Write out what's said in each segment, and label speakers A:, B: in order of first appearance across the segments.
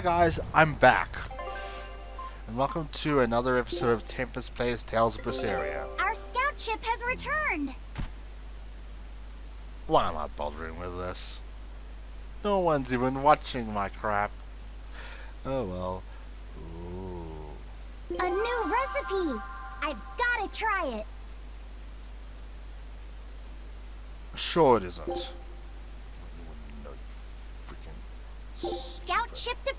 A: guys, I'm back. And welcome to another episode of Tempest Plays Tales of Berseria.
B: Our scout ship has returned!
A: Why am I bothering with this? No one's even watching my crap. Oh well. Ooh.
B: A new recipe! I've gotta try it!
A: Sure it isn't. No, freaking
B: Scout ship to...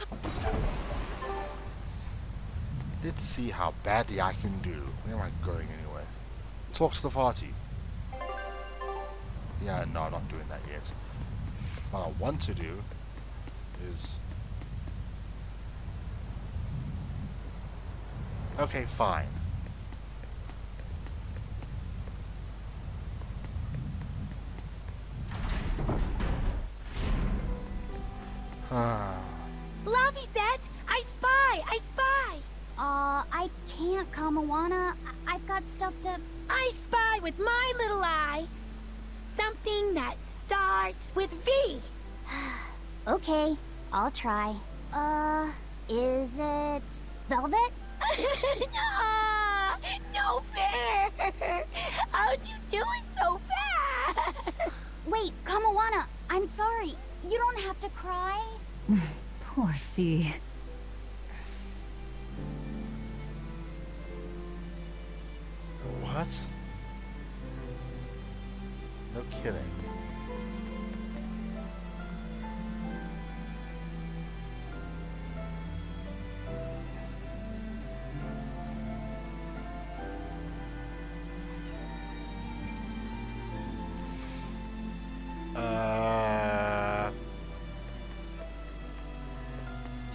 A: Let's see how badly I can do. Where am I going anyway? Talk to the party. Yeah, no, I'm not doing that yet. What I want to do is... Okay, fine.
C: Laviset! I spy! I spy!
B: I can't, Kamawana. I've got stuff to...
C: I spy with my little eye! Something that starts with V!
B: Okay, I'll try. Is it... Velvet?
C: No fair! How'd you do it so fast?
B: Wait, Kamawana, I'm sorry. You don't have to cry.
D: Poor Fee.
A: What? No kidding.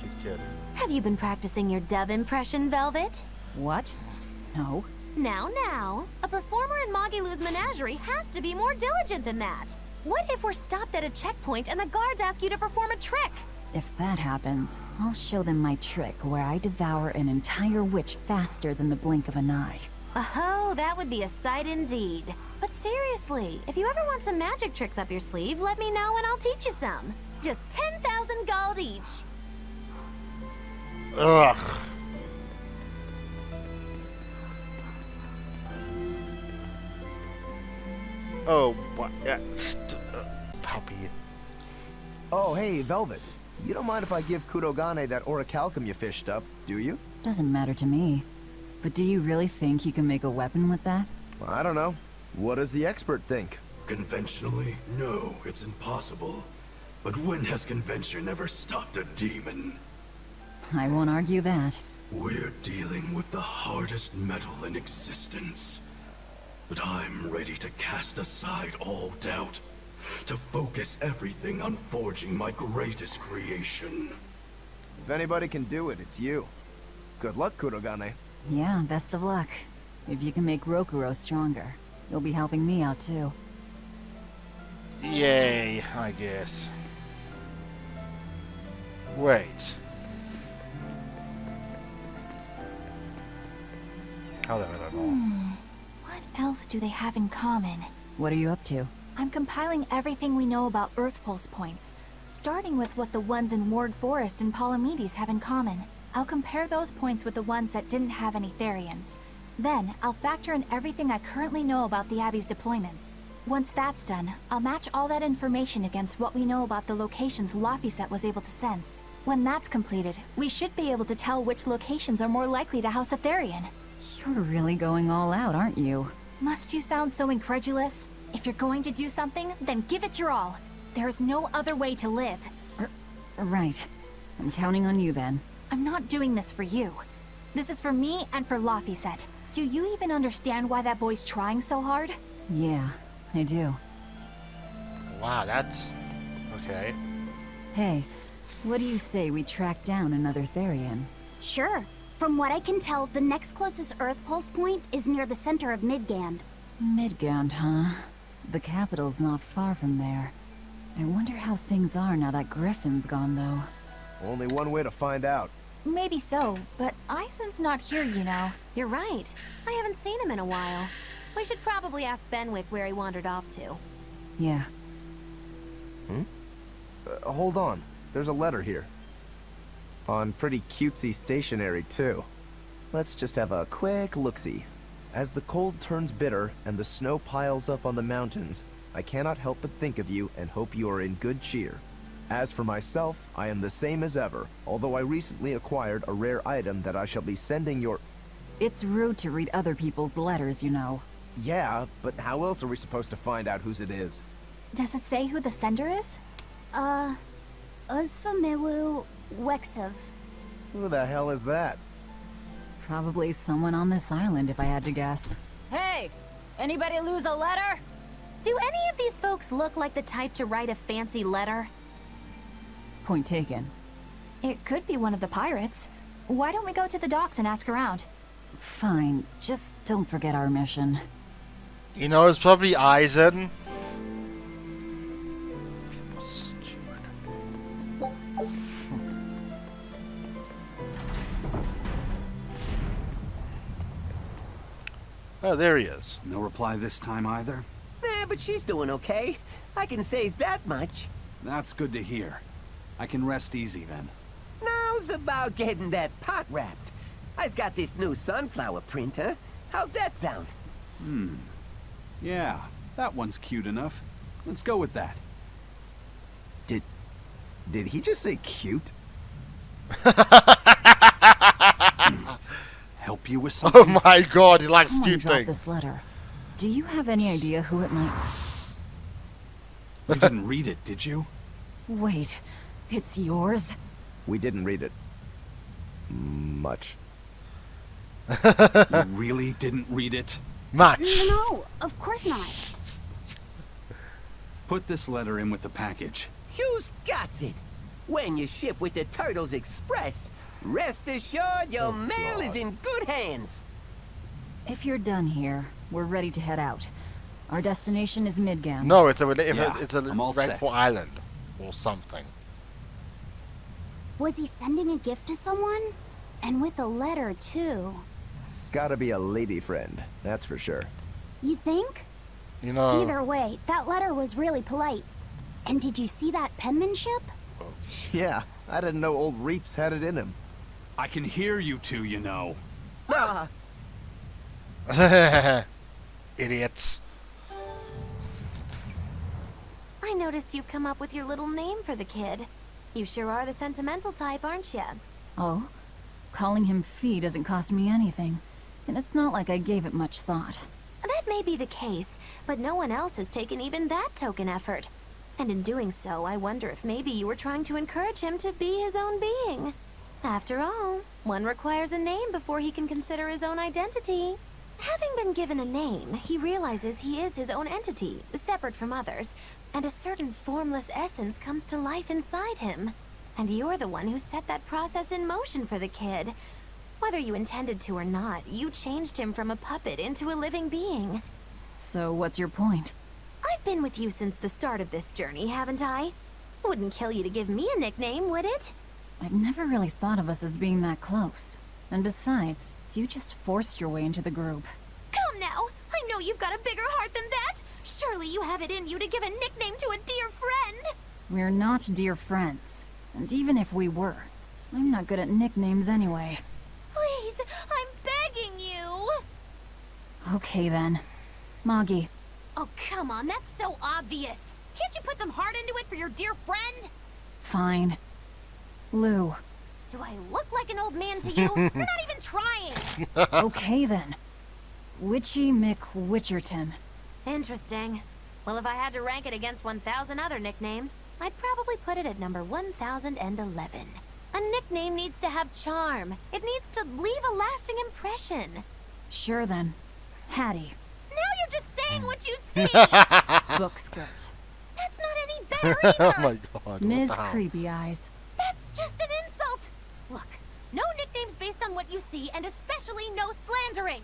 A: You kidding?
C: Have you been practicing your dove impression, Velvet?
D: What? No.
C: Now, a performer in Magilou's menagerie has to be more diligent than that. What if we're stopped at a checkpoint and the guards ask you to perform a trick?
D: If that happens, I'll show them my trick where I devour an entire witch faster than the blink of an eye.
C: Oh, that would be a sight indeed. But seriously, if you ever want some magic tricks up your sleeve, let me know and I'll teach you some. Just 10,000 gold each.
A: Ugh. Oh, what? Puppy.
E: Oh, hey, Velvet. You don't mind if I give Kudogane that orichalcum you fished up, do you?
D: Doesn't matter to me. But do you really think you can make a weapon with that?
E: Well, I don't know. What does the expert think?
F: Conventionally, no, it's impossible. But when has convention ever stopped a demon?
D: I won't argue that.
F: We're dealing with the hardest metal in existence. But I'm ready to cast aside all doubt, to focus everything on forging my greatest creation.
E: If anybody can do it, it's you. Good luck, Kudogane.
D: Yeah, best of luck. If you can make Rokuro stronger, you'll be helping me out too.
A: Yay, I guess. Wait. How the hell I know?
C: What else do they have in common?
D: What are you up to?
C: I'm compiling everything we know about Earth Pulse points, starting with what the ones in Ward Forest and Palamedes have in common. I'll compare those points with the ones that didn't have any Therians. Then, I'll factor in everything I currently know about the Abbey's deployments. Once that's done, I'll match all that information against what we know about the locations Laphicet was able to sense. When that's completed, we should be able to tell which locations are more likely to house a Therian.
D: You're really going all out, aren't you?
C: Must you sound so incredulous? If you're going to do something, then give it your all. There's no other way to live.
D: Right. I'm counting on you then.
C: I'm not doing this for you. This is for me and for Laphicet. Do you even understand why that boy's trying so hard?
D: Yeah, I do.
A: Wow, that's... okay.
D: Hey, what do you say we track down another Therian?
B: Sure. From what I can tell, the next closest Earth Pulse point is near the center of Midgand.
D: Midgand, huh? The capital's not far from there. I wonder how things are now that Griffin's gone, though.
E: Only one way to find out.
C: Maybe so, but Eisen's not here, you know. You're right. I haven't seen him in a while. We should probably ask Benwick where he wandered off to.
D: Yeah.
E: Hold on. There's a letter here. On pretty cutesy stationery, too. Let's just have a quick look-see. As the cold turns bitter and the snow piles up on the mountains, I cannot help but think of you and hope you are in good cheer. As for myself, I am the same as ever, although I recently acquired a rare item that I shall be sending your...
D: It's rude to read other people's letters, you know.
E: Yeah, but how else are we supposed to find out whose it is?
C: Does it say who the sender is?
B: Uzfamewu Wexov.
E: Who the hell is that?
D: Probably someone on this island, if I had to guess. Hey! Anybody lose a letter?
C: Do any of these folks look like the type to write a fancy letter?
D: Point taken.
C: It could be one of the pirates. Why don't we go to the docks and ask around?
D: Fine, just don't forget our mission.
A: You know, it's probably Eisen. Oh, there he is.
G: No reply this time either?
H: Nah, but she's doing okay. I can say that much.
G: That's good to hear. I can rest easy then.
H: Now's about getting that pot wrapped. I's got this new sunflower printer. How's that sound?
G: Yeah, that one's cute enough. Let's go with that.
E: Did he just say cute?
G: Help you with something?
A: Oh my god, he likes
D: Someone
A: cute
D: dropped
A: things.
D: this letter. Do you have any idea who it might...
G: You didn't read it, did you?
D: Wait, it's yours?
E: We didn't read it. Much.
G: You really didn't read it?
A: Much.
B: No, of course not.
G: Put this letter in with the package.
H: Who's got it? When you ship with the Turtles Express, rest assured your mail is in good hands.
D: If you're done here, we're ready to head out. Our destination is Midgand.
A: No, it's a
G: I'm all set.
A: rightful island or something.
B: Was he sending a gift to someone? And with a letter, too.
E: Gotta be a lady friend, that's for sure.
B: You think?
A: You know.
B: Either way, that letter was really polite. And did you see that penmanship?
E: Yeah, I didn't know old Reeps had it in him.
G: I can hear you two, you know.
H: Ah,
A: Idiots.
C: I noticed you've come up with your little name for the kid. You sure are the sentimental type, aren't you?
D: Oh? Calling him Fee doesn't cost me anything. And it's not like I gave it much thought.
C: That may be the case, but no one else has taken even that token effort. And in doing so, I wonder if maybe you were trying to encourage him to be his own being. After all, one requires a name before he can consider his own identity. Having been given a name, he realizes he is his own entity, separate from others, and a certain formless essence comes to life inside him. And you're the one who set that process in motion for the kid. Whether you intended to or not, you changed him from a puppet into a living being.
D: So what's your point?
C: I've been with you since the start of this journey, haven't I? It wouldn't kill you to give me a nickname, would it?
D: I've never really thought of us as being that close. And besides, you just forced your way into the group.
C: Come now! I know you've got a bigger heart than that! Surely you have it in you to give a nickname to a dear friend!
D: We're not dear friends. And even if we were, I'm not good at nicknames anyway.
C: Please, I'm begging you!
D: Okay then. Moggy.
C: Oh, come on, that's so obvious! Can't you put some heart into it for your dear friend?
D: Fine. Lou.
C: Do I look like an old man to you? You're not even trying!
D: Okay then. Witchy McWitcherton.
C: Interesting. Well, if I had to rank it against 1,000 other nicknames, I'd probably put it at number 1011. A nickname needs to have charm. It needs to leave a lasting impression.
D: Sure then. Hattie.
C: Now you're just saying what you see!
D: Book skirt.
C: That's not any better either!
A: Oh my god.
D: Ms.
A: what the hell?
D: Creepy Eyes.
C: That's just an insult! Look, no nicknames based on what you see, and especially no slandering!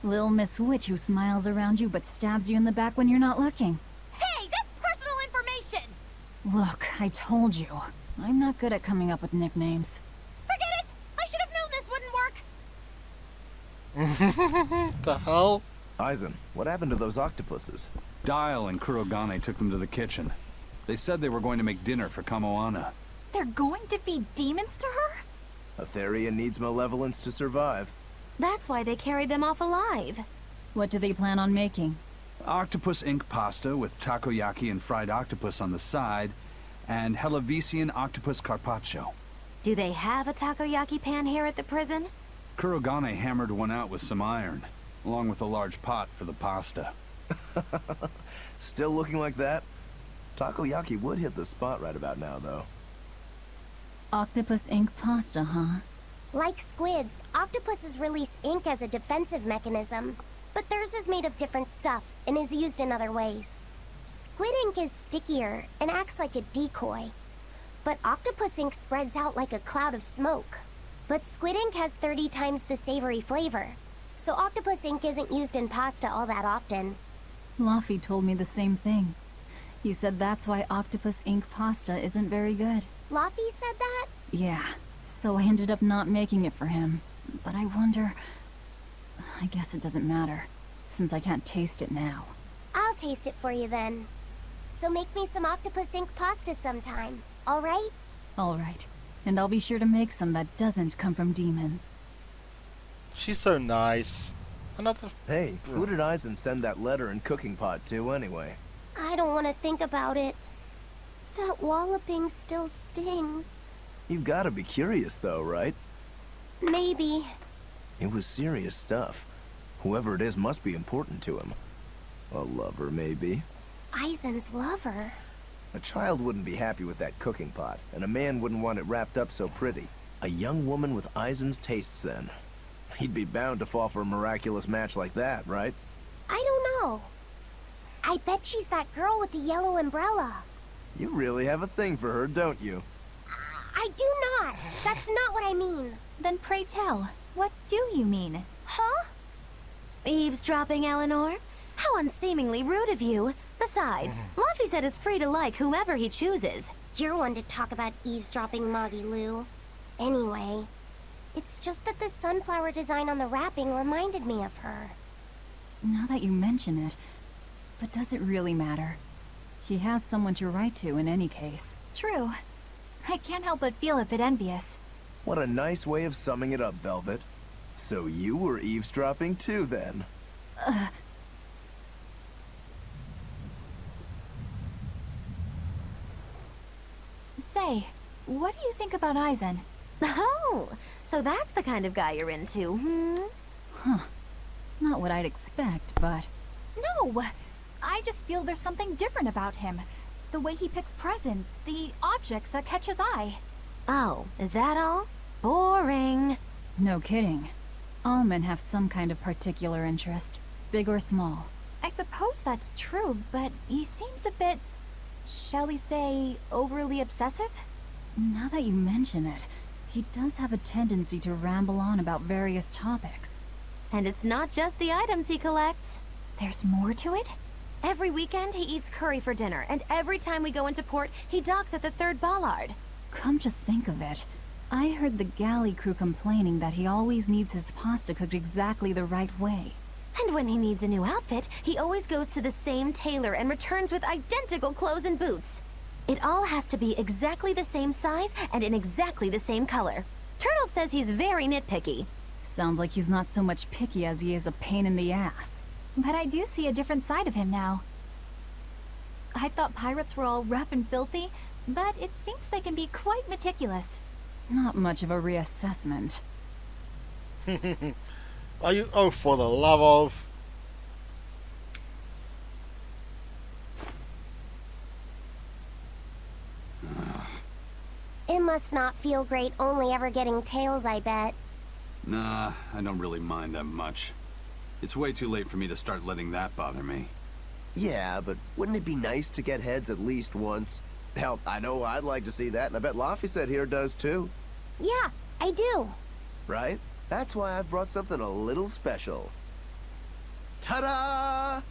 D: Lil Miss Witch who smiles around you but stabs you in the back when you're not looking.
C: Hey, that's personal information!
D: Look, I told you. I'm not good at coming up with nicknames.
C: Forget it! I should have known this wouldn't work!
A: The hell?
E: Eisen, what happened to those octopuses?
G: Dial and Kurogane took them to the kitchen. They said they were going to make dinner for Kamoana.
C: They're going to feed demons to her?
E: A Therian needs malevolence to survive.
I: That's why they carried them off alive.
D: What do they plan on making?
G: Octopus ink pasta with takoyaki and fried octopus on the side, and Hellavesian octopus carpaccio.
I: Do they have a takoyaki pan here at the prison?
G: Kurogane hammered one out with some iron, along with a large pot for the pasta.
E: Still looking like that? Takoyaki would hit the spot right about now, though.
D: Octopus ink pasta, huh?
B: Like squids, octopuses release ink as a defensive mechanism, but theirs is made of different stuff and is used in other ways. Squid ink is stickier and acts like a decoy, but octopus ink spreads out like a cloud of smoke. But squid ink has 30 times the savory flavor, so octopus ink isn't used in pasta all that often.
D: Laffy told me the same thing. He said that's why octopus ink pasta isn't very good.
B: Laffy said that?
D: Yeah, so I ended up not making it for him. But I wonder... I guess it doesn't matter, since I can't taste it now.
B: I'll taste it for you then. So make me some octopus ink pasta sometime, alright?
D: Alright, and I'll be sure to make some that doesn't come from demons.
A: She's so nice. Another.
E: Hey, who did Eisen send that letter and cooking pot to, anyway?
B: I don't want to think about it. That walloping still stings.
E: You've gotta be curious, though, right?
B: Maybe.
E: It was serious stuff. Whoever it is must be important to him. A lover, maybe.
B: Eisen's lover.
E: A child wouldn't be happy with that cooking pot, and a man wouldn't want it wrapped up so pretty. A young woman with Eisen's tastes, then. He'd be bound to fall for a miraculous match like that, right?
B: I don't know. I bet she's that girl with the yellow umbrella.
E: You really have a thing for her, don't you?
B: I do not. That's not what I mean.
C: Then pray tell, what do you mean?
B: Huh?
I: Eavesdropping, Eleanor? How unseemingly rude of you. Besides, Laffy said is free to like whomever he chooses.
B: You're one to talk about eavesdropping, Moggy Lou. Anyway, it's just that the sunflower design on the wrapping reminded me of her.
D: Now that you mention it, but does it really matter? He has someone to write to in any case.
C: True. I can't help but feel a bit envious.
E: What a nice way of summing it up, Velvet. So you were eavesdropping too, then?
C: Say, what do you think about Eisen?
I: Oh, so that's the kind of guy you're into, hmm?
D: Huh. Not what I'd expect, but...
C: No! I just feel there's something different about him. The way he picks presents, the objects that catch his eye.
I: Oh, is that all? Boring.
D: No kidding. All men have some kind of particular interest, big or small.
C: I suppose that's true, but he seems a bit, shall we say, overly obsessive?
D: Now that you mention it, he does have a tendency to ramble on about various topics.
I: And it's not just the items he collects.
C: There's more to it?
I: Every weekend, he eats curry for dinner, and every time we go into port, he docks at the 3rd Ballard.
D: Come to think of it, I heard the galley crew complaining that he always needs his pasta cooked exactly the right way.
I: And when he needs a new outfit, he always goes to the same tailor and returns with identical clothes and boots. It all has to be exactly the same size and in exactly the same color. Turtle says he's very nitpicky.
D: Sounds like he's not so much picky as he is a pain in the ass.
C: But I do see a different side of him now. I thought pirates were all rough and filthy, but it seems they can be quite meticulous.
D: Not much of a reassessment.
A: Are you? Oh, for the love of.
B: It must not feel great only ever getting tails, I bet.
G: Nah, I don't really mind that much. It's way too late for me to start letting that bother me.
E: Yeah, but wouldn't it be nice to get heads at least once? Hell, I know I'd like to see that, and I bet Laffy said here does too.
B: Yeah, I do.
E: Right? That's why I've brought something a little special. Ta-da!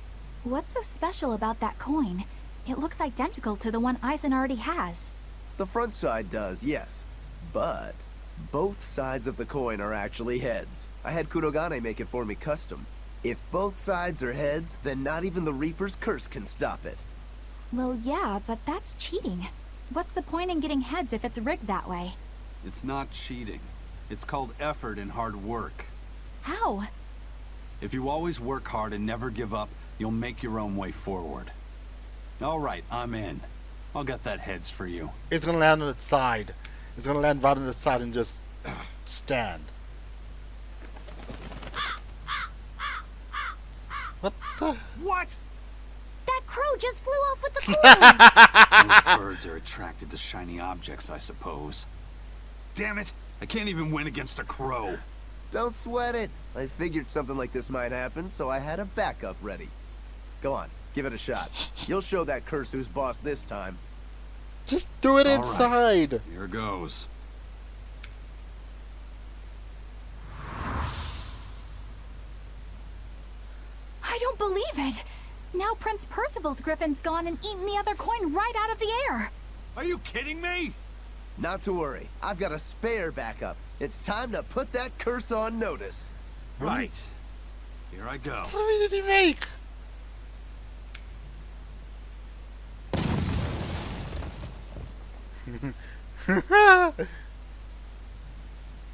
C: What's so special about that coin? It looks identical to the one Eisen already has.
E: The front side does, yes. But both sides of the coin are actually heads. I had Kurogane make it for me custom. If both sides are heads, then not even the Reaper's curse can stop it.
C: Well, yeah, but that's cheating. What's the point in getting heads if it's rigged that way?
G: It's not cheating. It's called effort and hard work.
C: How?
G: If you always work hard and never give up, you'll make your own way forward. All right, I'm in. I'll get that heads for you.
A: It's gonna land on its side. It's gonna land right on its side and just stand. What the?
G: What?
B: That crow just flew off with the coin!
G: Those birds are attracted to shiny objects, I suppose. Damn it! I can't even win against a crow.
E: Don't sweat it. I figured something like this might happen, so I had a backup ready. Go on, give it a shot. You'll show that curse who's boss this time.
A: Just do it
G: All
A: inside.
G: right, here goes.
C: I don't believe it! Now Prince Percival's griffin's gone and eaten the other coin right out of the air!
G: Are you kidding me?
E: Not to worry, I've got a spare backup. It's time to put that curse on notice.
G: Right. Here I go.
A: What did he make?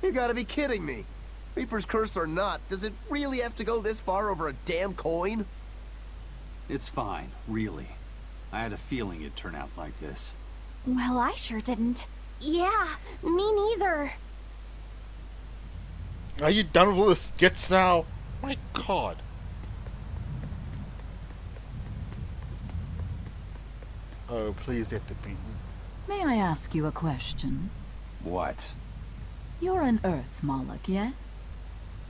E: You gotta be kidding me. Reaper's curse or not, does it really have to go this far over a damn coin?
G: It's fine, really. I had a feeling it'd turn out like this.
C: Well, I sure didn't.
B: Yeah, me neither.
A: Are you done with all the skits now? My god. Oh, please hit the beat.
D: May I ask you a question?
G: What?
D: You're an Earth Moloch, yes?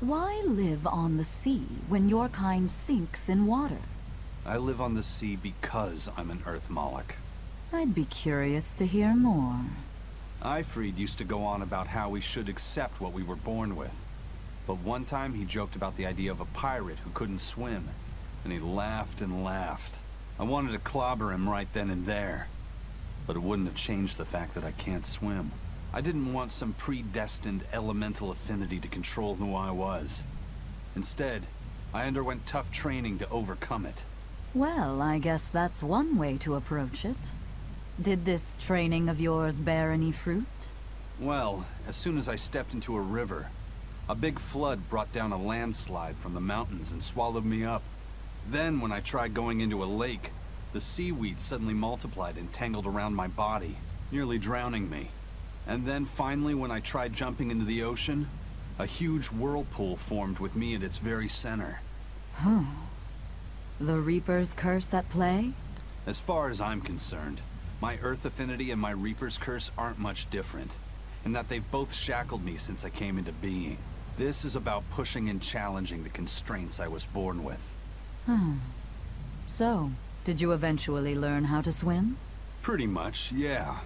D: Why live on the sea when your kind sinks in water?
G: I live on the sea because I'm an Earth Moloch.
D: I'd be curious to hear more.
G: Ifrid used to go on about how we should accept what we were born with. But one time he joked about the idea of a pirate who couldn't swim, and he laughed and laughed. I wanted to clobber him right then and there, but it wouldn't have changed the fact that I can't swim. I didn't want some predestined elemental affinity to control who I was. Instead, I underwent tough training to overcome it.
D: Well, I guess that's one way to approach it. Did this training of yours bear any fruit?
G: Well, as soon as I stepped into a river, a big flood brought down a landslide from the mountains and swallowed me up. Then, when I tried going into a lake, the seaweed suddenly multiplied and tangled around my body, nearly drowning me. And then finally, when I tried jumping into the ocean, a huge whirlpool formed with me at its very center.
D: The Reaper's curse at play?
G: As far as I'm concerned, my Earth affinity and my Reaper's curse aren't much different, in that they've both shackled me since I came into being. This is about pushing and challenging the constraints I was born with.
D: So, did you eventually learn how to swim?
G: Pretty much, yeah.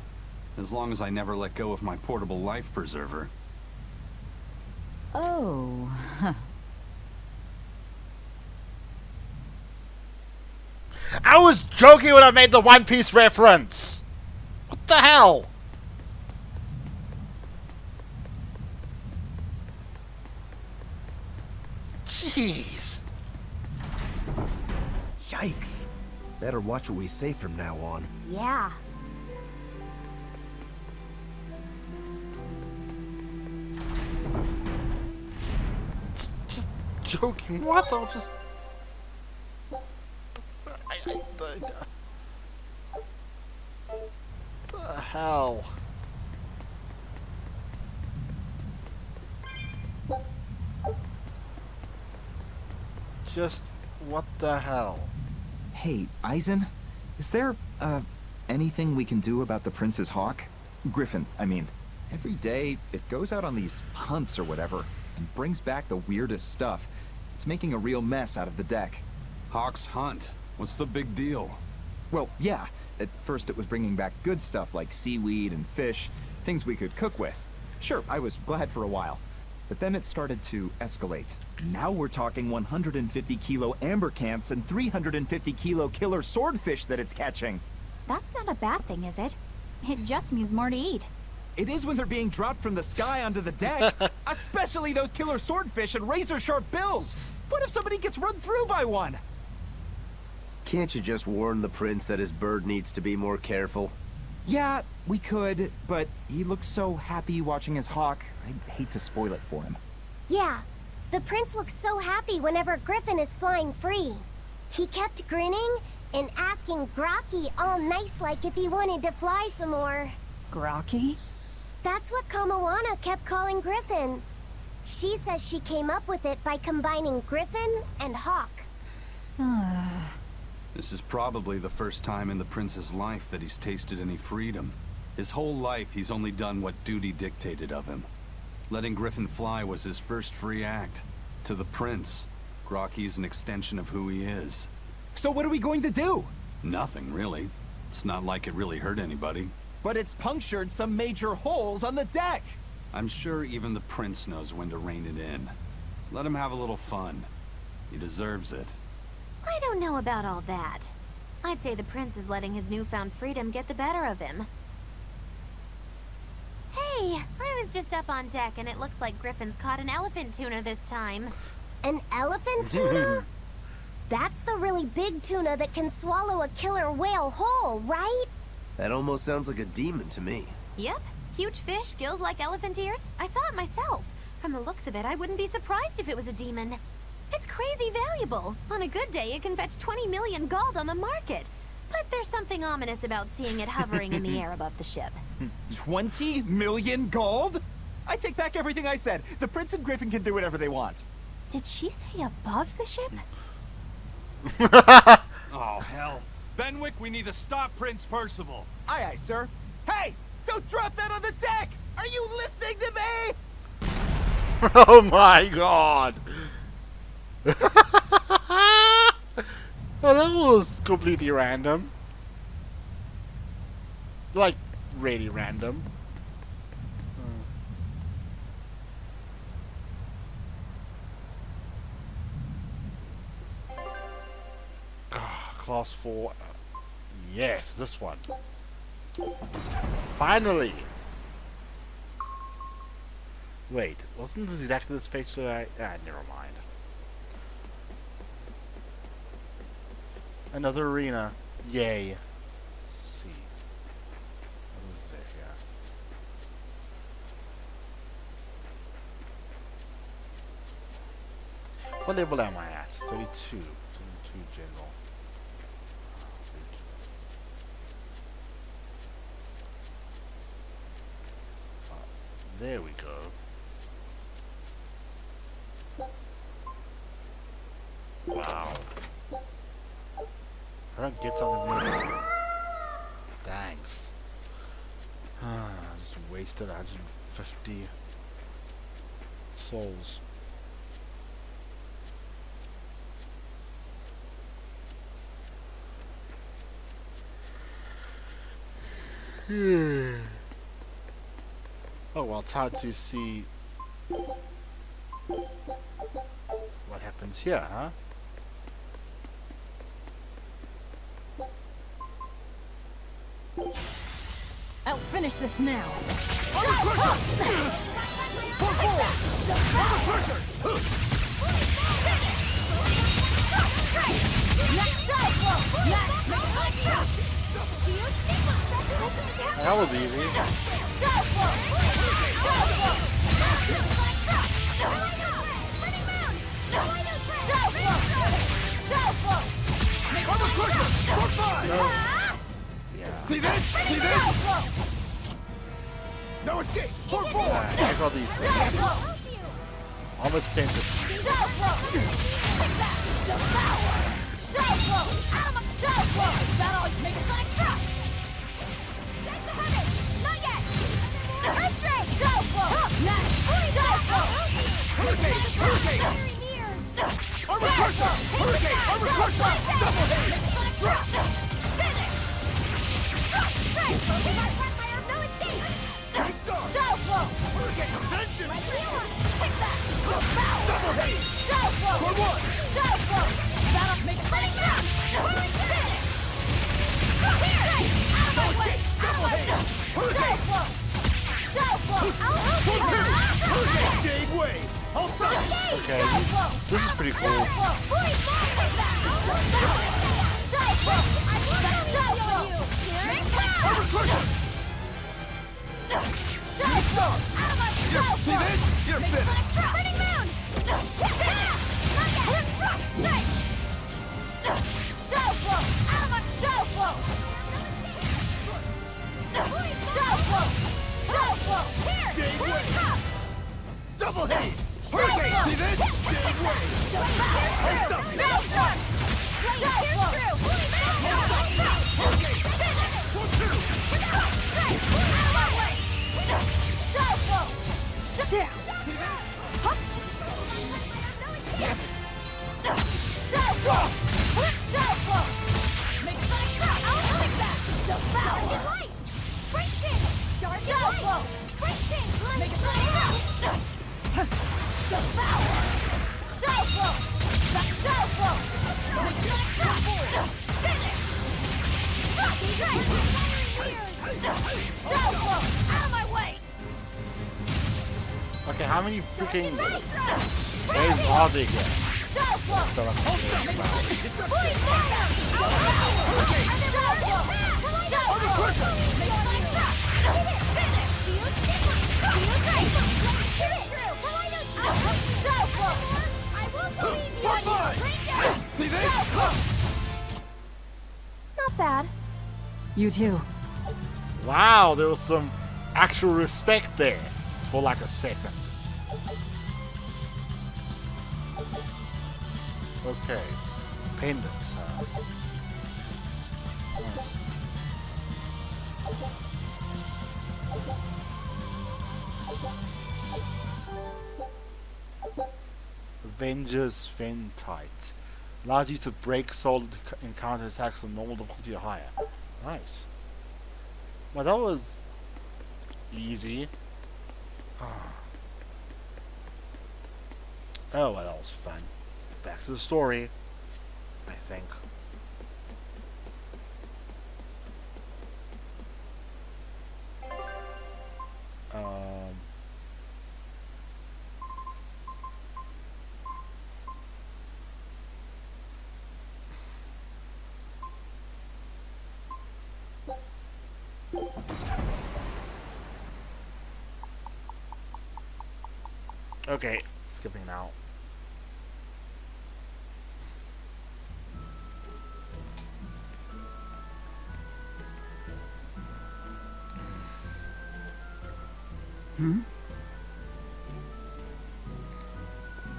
G: As long as I never let go of my portable life preserver.
D: Oh,
A: I was joking when I made the One Piece reference. What the hell? Jeez.
E: Yikes. Better watch what we say from now on.
B: Yeah.
A: Just joking. What? I'll just... the hell? Just what the hell?
J: Hey, Eisen, is there, anything we can do about the Prince's hawk? Griffin, I mean. Every day, it goes out on these hunts or whatever, and brings back the weirdest stuff. It's making a real mess out of the deck.
G: Hawk's hunt? What's the big deal?
J: Well, yeah. At first it was bringing back good stuff like seaweed and fish, things we could cook with. Sure, I was glad for a while. But then it started to escalate. Now we're talking 150 kilo amber cants and 350 kilo killer swordfish that it's catching.
C: That's not a bad thing, is it? It just means more to eat.
J: It is when they're being dropped from the sky onto the deck. Especially those killer swordfish and razor-sharp bills. What if somebody gets run through by one?
E: Can't you just warn the prince that his bird needs to be more careful?
J: Yeah, we could, but he looks so happy watching his hawk. I'd hate to spoil it for him.
B: Yeah, the prince looks so happy whenever Griffin is flying free. He kept grinning and asking Grocky all nice-like if he wanted to fly some more.
D: Grocky?
B: That's what Kamawana kept calling Griffin. She says she came up with it by combining Griffin and Hawk.
G: This is probably the first time in the prince's life that he's tasted any freedom. His whole life, he's only done what duty dictated of him. Letting Griffin fly was his first free act. To the prince, Grocky is an extension of who he is.
J: So what are we going to do?
G: Nothing, really. It's not like it really hurt anybody.
J: But it's punctured some major holes on the deck!
G: I'm sure even the prince knows when to rein it in. Let him have a little fun. He deserves it.
I: I don't know about all that. I'd say the prince is letting his newfound freedom get the better of him. Hey, I was just up on deck and it looks like Griffin's caught an elephant tuna this time.
B: An elephant tuna? That's the really big tuna that can swallow a killer whale whole, right?
E: That almost sounds like a demon to me.
I: Yep, huge fish, gills like elephant ears. I saw it myself. From the looks of it, I wouldn't be surprised if it was a demon. It's crazy valuable. On a good day, it can fetch 20 million gold on the market. But there's something ominous about seeing it hovering in the air above the ship.
J: 20 million gold? I take back everything I said. The prince and Griffin can do whatever they want.
I: Did she say above the ship?
G: Oh, hell. Benwick, we need to stop Prince Percival.
J: Aye, aye, sir. Hey! Don't drop that on the deck! Are you listening to me?
A: Oh my god! Oh, that was completely random. Like, really random. Class 4. Yes, this one. Finally! Wait, wasn't this exactly the space that never mind. Another arena. Yay. Let's see. What is this here? What level am I at? 32. 32 general. There we go. Wow. I don't get something this. Thanks. I just wasted 150 souls. Oh well, it's hard to see what happens here, huh?
D: I'll finish this now.
A: That was easy. Yeah.
J: See this? See this? No escape! Pour forward!
A: I like all these things. Almost sensitive. Okay, this is pretty cool.
J: See this? You're finished.
I: Burning moon! Shadow flow! Out of my shadow flow! Shadow flow! Shadow flow! Here! Where it comes!
J: Double haze! Hurricane! See this? Gave way! I'll stop you!
I: Shadow flow! Shadow flow! Shadow flow! Down! Hup! Shadow flow! Shadow flow! Make it like that! I'll like that! Devour! Light! Breaking! Dark shadow flow! Breaking! Make it like that! Devour! Shadow flow! Shadow flow! Make it like that! Finish! Shadow flow! Out of my way!
A: Okay, how many freaking waves are they getting? Don't have to worry about it.
J: See this?
C: Not bad.
D: You too.
A: Wow, there was some actual respect there for like a second. Okay, pendants, huh? Nice. Avengers Ventite. Allows you to break solid encounter attacks on normal difficulty or higher. Nice. Well, that was easy. Oh, well, that was fun. Back to the story, I think. Okay, skipping now.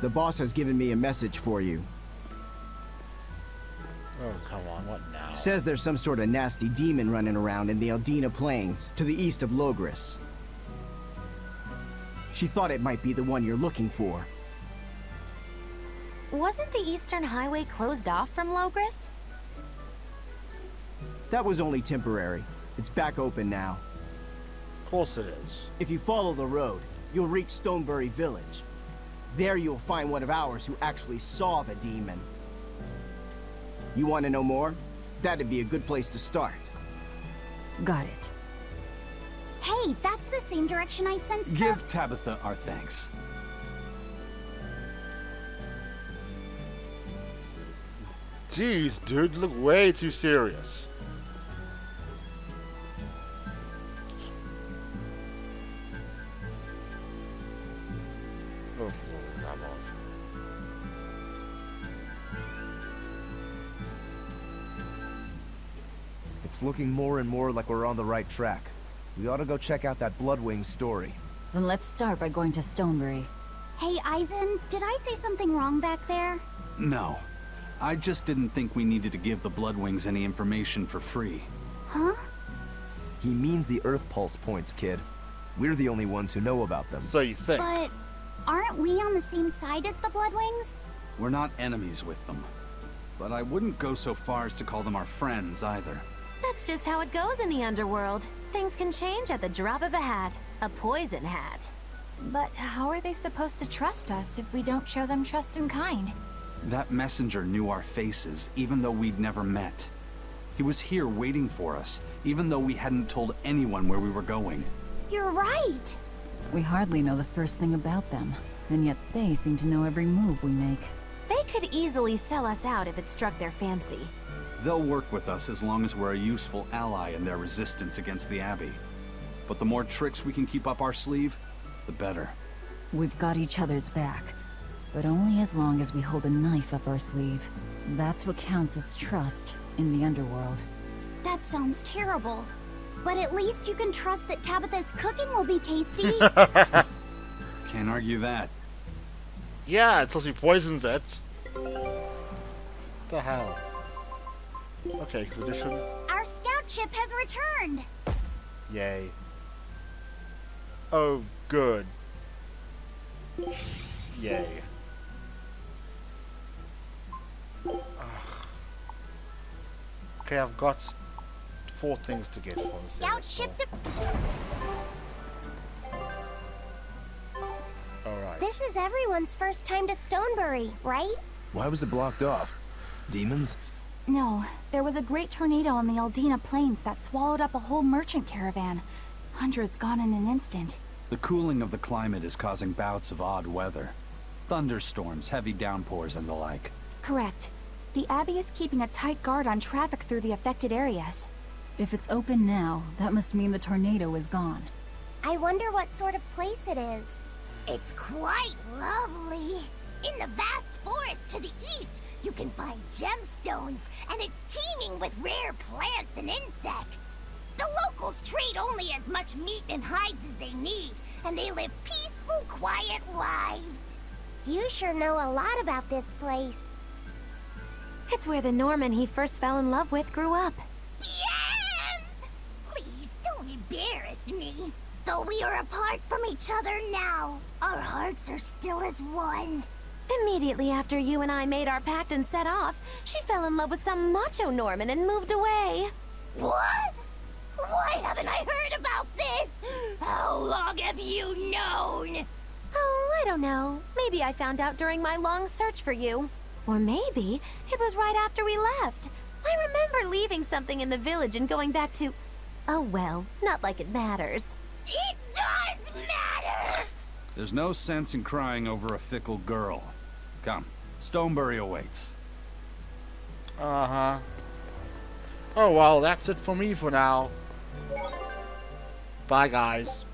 E: The boss has given me a message for you.
A: Oh, come on, what now?
E: Says there's some sort of nasty demon running around in the Aldina Plains, to the east of Logris. She thought it might be the one you're looking for.
I: Wasn't the Eastern Highway closed off from Logris?
E: That was only temporary. It's back open now.
A: Of course it is.
E: If you follow the road, you'll reach Stonebury Village. There you'll find one of ours who actually saw the demon. You want to know more? That'd be a good place to start.
D: Got it.
B: Hey, that's the same direction I sensed
G: Give Tabitha our thanks.
A: Jeez, dude, you look way too serious. Oh, grab off.
E: It's looking more and more like we're on the right track. We ought to go check out that Bloodwing story.
D: Then let's start by going to Stonebury.
B: Hey, Eisen, did I say something wrong back there?
G: No. I just didn't think we needed to give the Bloodwings any information for free.
B: Huh?
E: He means the Earth Pulse points, kid. We're the only ones who know about them.
A: So you think?
B: But aren't we on the same side as the Bloodwings?
G: We're not enemies with them. But I wouldn't go so far as to call them our friends either.
I: That's just how it goes in the underworld. Things can change at the drop of a hat. A poison hat.
C: But how are they supposed to trust us if we don't show them trust in kind?
G: That messenger knew our faces, even though we'd never met. He was here waiting for us, even though we hadn't told anyone where we were going.
B: You're right.
D: We hardly know the first thing about them, and yet they seem to know every move we make.
I: They could easily sell us out if it struck their fancy.
G: They'll work with us as long as we're a useful ally in their resistance against the Abbey. But the more tricks we can keep up our sleeve, the better.
D: We've got each other's back, but only as long as we hold a knife up our sleeve. That's what counts as trust in the underworld.
B: That sounds terrible. But at least you can trust that Tabitha's cooking will be tasty.
G: Can't argue that.
A: Yeah, until she poisons it. The hell? Okay, expedition.
B: Our scout ship has returned.
A: Yay. Oh, good. Yay. Ugh. Okay, I've got 4 things to get for this.
B: Scout ship to...
A: Alright.
B: This is everyone's first time to Stonebury, right?
E: Why was it blocked off? Demons?
C: No, there was a great tornado on the Aldina Plains that swallowed up a whole merchant caravan. Hundreds gone in an instant.
G: The cooling of the climate is causing bouts of odd weather. Thunderstorms, heavy downpours, and the like.
C: Correct. The Abbey is keeping a tight guard on traffic through the affected areas.
D: If it's open now, that must mean the tornado is gone.
B: I wonder what sort of place it is. It's quite lovely. In the vast forest to the east, you can find gemstones, and it's teeming with rare plants and insects. The locals trade only as much meat and hides as they need, and they live peaceful, quiet lives. You sure know a lot about this place.
I: It's where the Norman he first fell in love with grew up.
B: Yeah! Please don't embarrass me. Though we are apart from each other now, our hearts are still as one.
I: Immediately after you and I made our pact and set off, she fell in love with some macho Norman and moved away.
B: What? Why haven't I heard about this? How long have you known?
I: Oh, I don't know. Maybe I found out during my long search for you. Or maybe it was right after we left. I remember leaving something in the village and going back to... Oh well, not like it matters.
B: It does matter!
G: There's no sense in crying over a fickle girl. Come, Stonebury awaits.
A: Uh-huh. Oh, well, that's it for me for now. Bye, guys.